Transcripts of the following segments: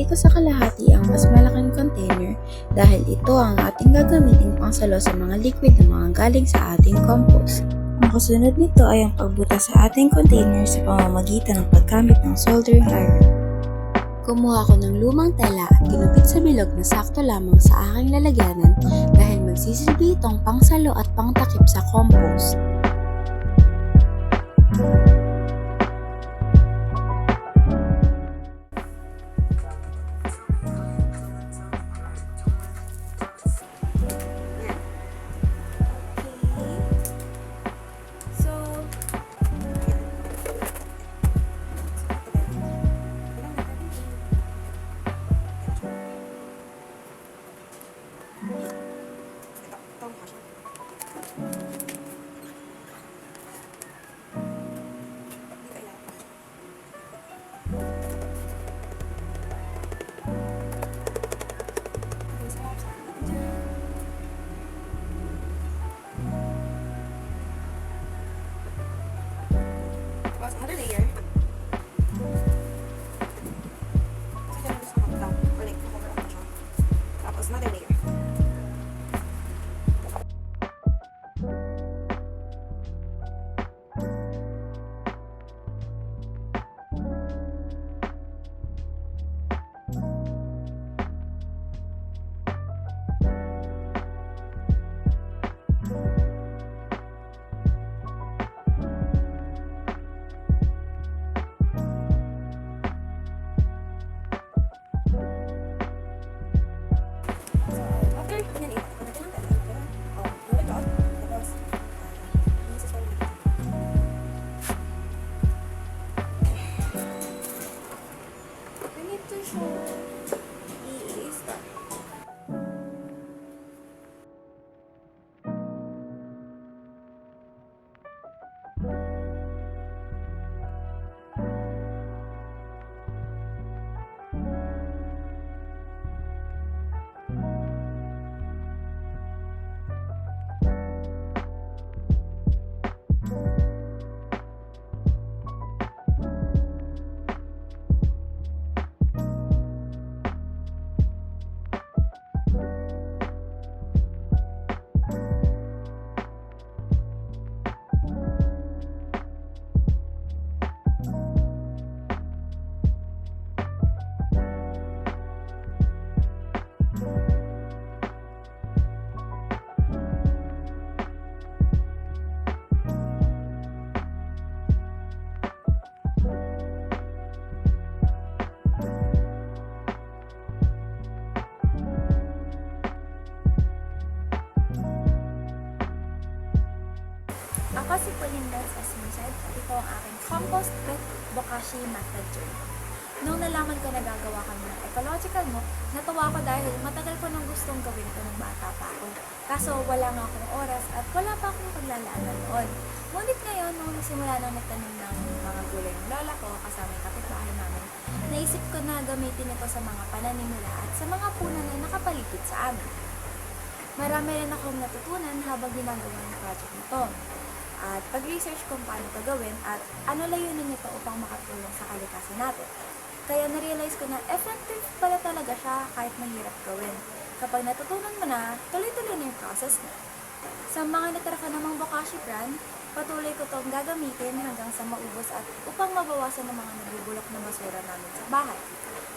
Nilagay ko sa kalahati ang mas malaking container dahil ito ang ating gagamitin pangsalo sa mga liquid na mga galing sa ating compost. Ang kasunod nito ay ang pagbutas sa ating container sa pamamagitan ng paggamit ng soldering iron. Kumuha ako ng lumang tela at kinupit sa bilog na sakto lamang sa aking lalagyanan dahil magsisilbi itong pangsalo at pangtakip sa compost. Another layer. Tapos another layer. Ako si Pauline Esmused at ito ang aking compost with bokashi method journey. Nung nalaman ko na gagawa kami ng ecological mo, natuwa ko dahil matagal ko nang gustong gawin ito nung bata pa ako. Kaso wala nga akong oras at wala pa akong paglalaanan noon. Ngunit ngayon, nung simula nang nagtanim ng mga gulay ng lola ko kasama yung kapitbahay namin, naisip ko na gamitin ito sa mga pananim nila at sa mga puno na nakapaligid sa amin. Marami rin akong natutunan habang ginagawa ng project nito. At pag-research kung paano ito gawin at ano layunin nito upang makatulong sa kalikasan natin. Kaya na-realize ko na effective pala talaga siya kahit mahirap gawin. Kapag natutunan mo na, tuloy-tuloy na yung process mo. Sa mga natira ka namang bokashi brand, patuloy ko itong gagamitin hanggang sa maubos at upang mabawasan ng mga nabubulok na basura namin sa bahay.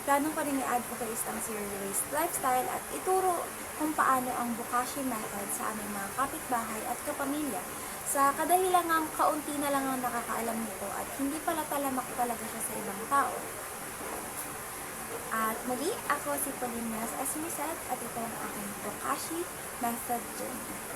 Plano ko rin i-advocate ang zero waste lifestyle at ituro kung paano ang bokashi method sa aming mga kapitbahay at kapamilya. Sa kadahilangang kaunti na lang ang nakakaalam nito at hindi pala talamak talaga siya sa ibang tao. At muli, ako si Pauline Esmused at ito ang aking bokashi method journey.